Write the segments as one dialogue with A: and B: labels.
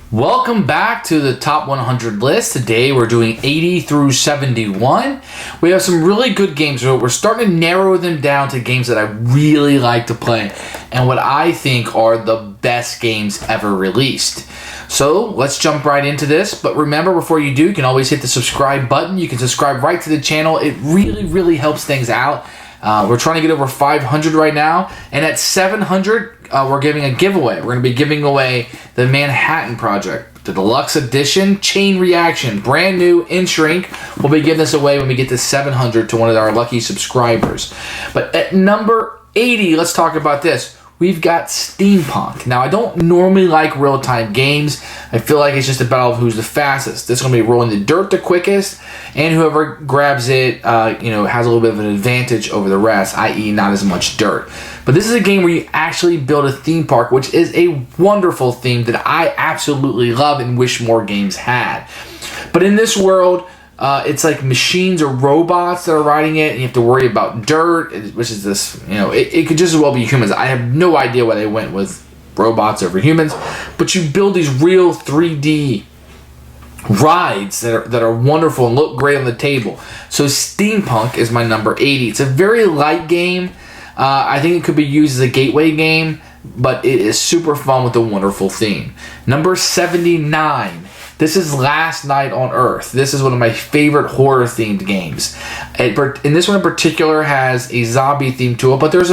A: Welcome back to the top 100 list. Today we're doing 80 through 71. We have some really good games. We're starting to narrow them down to games that I really like to play and what I think are the best games ever released. So let's jump right into this. But remember, before you do, you can always hit the subscribe button. You can subscribe right to the channel. It really helps things out. We're trying to get over 500 right now, and at 700 we're giving a giveaway. We're going to be giving away the Manhattan Project, the deluxe edition, Chain Reaction, brand new in shrink. We'll be giving this away when we get to 700 to one of our lucky subscribers. But at number 80, let's talk about this. We've got Steampark. Now, I don't normally like real-time games. I feel like it's just a battle of who's the fastest. This is going to be rolling the dirt the quickest, and whoever grabs it, has a little bit of an advantage over the rest, i.e. not as much dirt. But this is a game where you actually build a theme park, which is a wonderful theme that I absolutely love and wish more games had. But in this world, it's like machines or robots that are riding it, and you have to worry about dirt, which is this, it could just as well be humans. I have no idea why they went with robots over humans, but you build these real 3D rides that are wonderful and look great on the table. So Steampark is my number 80. It's a very light game. I think it could be used as a gateway game, but it is super fun with a wonderful theme. Number 79. This is Last Night on Earth. This is one of my favorite horror-themed games. And this one in particular has a zombie theme to it, but there's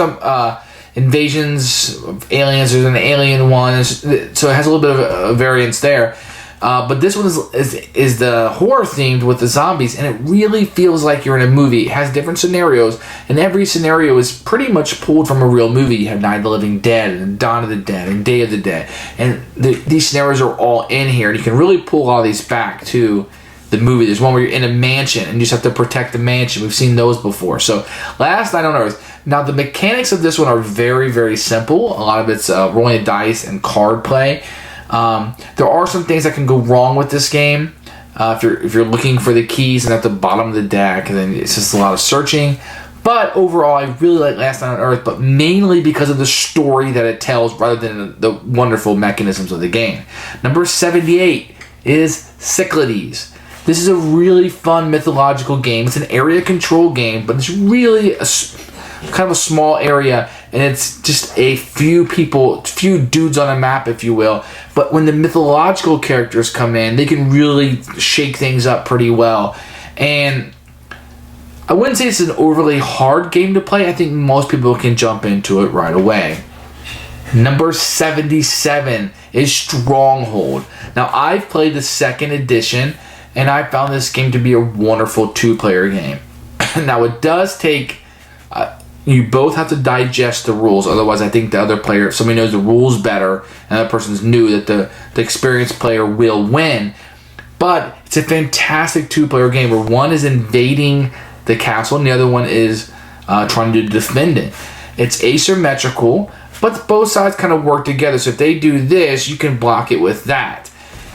A: invasions of aliens. There's an alien one, so it has a little bit of a variance there. But this one is the horror themed with the zombies, and it really feels like you're in a movie. It has different scenarios, and every scenario is pretty much pulled from a real movie. You have Night of the Living Dead, and Dawn of the Dead, and Day of the Dead, and these scenarios are all in here, and you can really pull all these back to the movie. There's one where you're in a mansion, and you just have to protect the mansion. We've seen those before. So, Last Night on Earth. Now, the mechanics of this one are very simple. A lot of it's rolling a dice and card play. There are some things that can go wrong with this game. If you're looking for the keys and at the bottom of the deck, and then it's just a lot of searching. But overall, I really like Last Night on Earth, but mainly because of the story that it tells rather than the wonderful mechanisms of the game. Number 78 is Cyclades. This is a really fun mythological game. It's an area control game, but it's really kind of a small area, and it's just a few dudes on a map, if you will. But when the mythological characters come in, they can really shake things up pretty well. And I wouldn't say it's an overly hard game to play. I think most people can jump into it right away. Number 77 is Stronghold. Now, I've played the second edition, and I found this game to be a wonderful two-player game. Now, it does take... you both have to digest the rules. Otherwise, I think the other player, if somebody knows the rules better and that person's new, that the experienced player will win. But it's a fantastic two-player game where one is invading the castle and the other one is trying to defend it. It's asymmetrical, but both sides kind of work together. So if they do this, you can block it with that.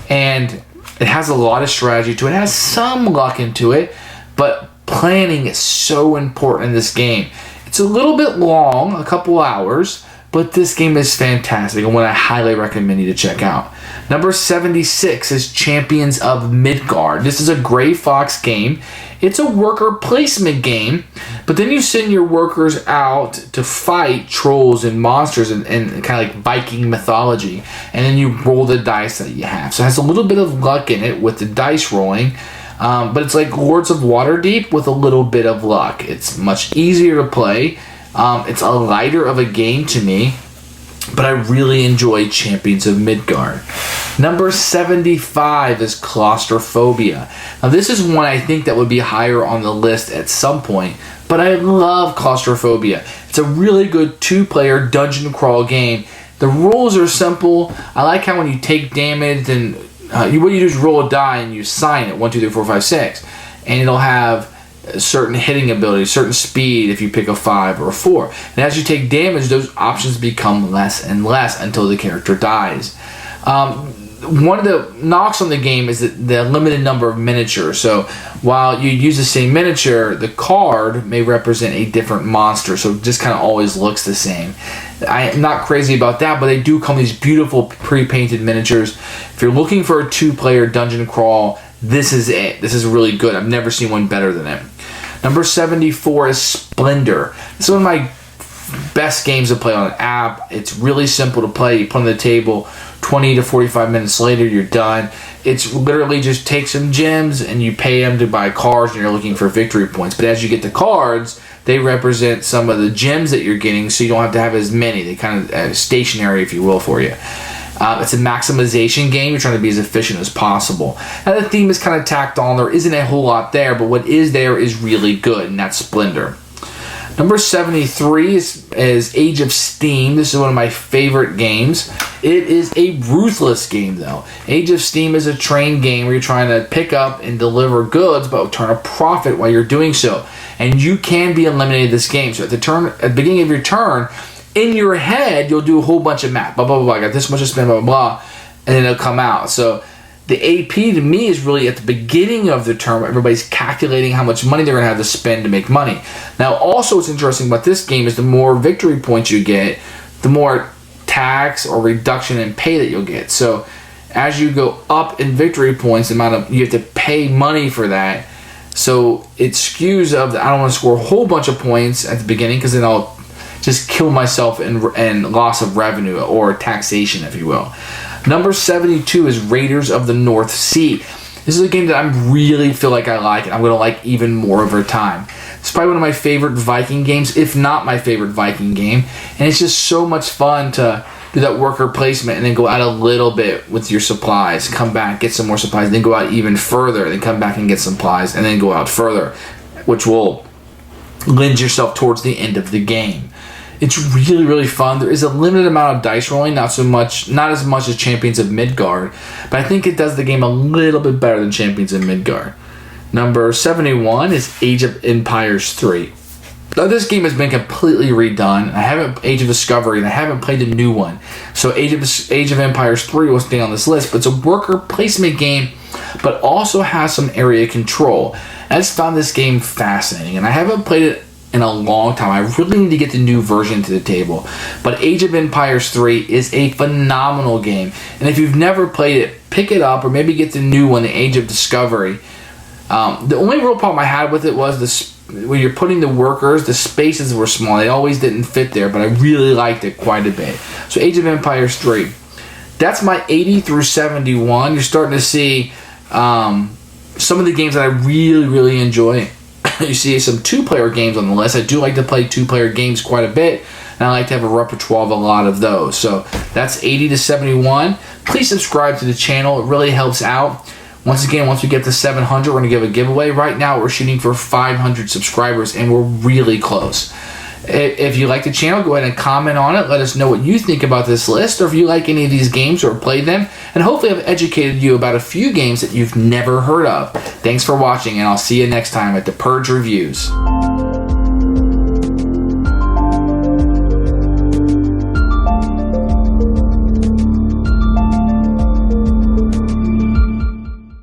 A: And it has a lot of strategy to it. It has some luck into it, but planning is so important in this game. It's a little bit long, a couple hours, but this game is fantastic and one I highly recommend you to check out. Number 76 is Champions of Midgard. This is a Gray Fox game. It's a worker placement game, but then you send your workers out to fight trolls and monsters and kind of like Viking mythology, and then you roll the dice that you have. So it has a little bit of luck in it with the dice rolling. But it's like Lords of Waterdeep with a little bit of luck. It's much easier to play. It's a lighter of a game to me, but I really enjoy Champions of Midgard. Number 75 is Claustrophobia. Now, this is one I think that would be higher on the list at some point, but I love Claustrophobia. It's a really good two-player dungeon crawl game. The rules are simple. I like how when you take damage, then what you do is roll a die and you sign it 1, 2, 3, 4, 5, 6, and it'll have certain hitting ability, certain speed if you pick a 5 or a 4. And as you take damage, those options become less and less until the character dies. One of the knocks on the game is that the limited number of miniatures. So while you use the same miniature, the card may represent a different monster. So it just kind of always looks the same. I'm not crazy about that, but they do come these beautiful pre-painted miniatures. If you're looking for a 2-player dungeon crawl, this is it. This is really good. I've never seen one better than it. Number 74 is Splendor. This is one of my best games to play on an app. It's really simple to play. You put it on the table, 20 to 45 minutes later, you're done. It's literally just take some gems and you pay them to buy cards and you're looking for victory points. But as you get the cards, they represent some of the gems that you're getting, so you don't have to have as many. They kind of stationary, if you will, for you. It's a maximization game. You're trying to be as efficient as possible. Now, the theme is kind of tacked on. There isn't a whole lot there, but what is there is really good, and that's Splendor. Number 73 is Age of Steam. This is one of my favorite games. It is a ruthless game, though. Age of Steam is a train game where you're trying to pick up and deliver goods, but turn a profit while you're doing so. And you can be eliminated this game. So at the beginning of your turn, in your head, you'll do a whole bunch of math. Blah, blah, blah, blah. I got this much to spend, blah, blah, blah. And then it'll come out. So the AP to me is really at the beginning of the term. Everybody's calculating how much money they're going to have to spend to make money. Now, also what's interesting about this game is the more victory points you get, the more tax or reduction in pay that you'll get. So as you go up in victory points, the amount of you have to pay money for that. So it skews of I don't want to score a whole bunch of points at the beginning because then I'll just kill myself in loss of revenue or taxation, if you will. Number 72 is Raiders of the North Sea. This is a game that I really feel like I like, and I'm going to like even more over time. It's probably one of my favorite Viking games, if not my favorite Viking game. And it's just so much fun to do that worker placement and then go out a little bit with your supplies, come back, get some more supplies, then go out even further, then come back and get some supplies, and then go out further, which will lend yourself towards the end of the game. It's really, really fun. There is a limited amount of dice rolling, not as much as Champions of Midgard, but I think it does the game a little bit better than Champions of Midgard. Number 71 is Age of Empires 3. Now, this game has been completely redone. I haven't Age of Discovery, and I haven't played the new one. So Age of Empires 3 will stay on this list, but it's a worker placement game, but also has some area control. I just found this game fascinating, and I haven't played it in a long time. I really need to get the new version to the table. But Age of Empires 3 is a phenomenal game. And if you've never played it, pick it up or maybe get the new one, the Age of Discovery. The only real problem I had with it was when you're putting the workers, the spaces were small. They always didn't fit there, but I really liked it quite a bit. So Age of Empires 3. That's my 80 through 71. You're starting to see some of the games that I really, really enjoy. You see some 2-player games on the list. I do like to play 2-player games quite a bit, and I like to have a repertoire of a lot of those. So that's 80 to 71. Please subscribe to the channel. It really helps out. Once again, once we get to 700, we're going to give a giveaway. Right now, we're shooting for 500 subscribers, and we're really close. If you like the channel, go ahead and comment on it. Let us know what you think about this list, or if you like any of these games or played them. And hopefully I've educated you about a few games that you've never heard of. Thanks for watching, and I'll see you next time at the Purge Reviews.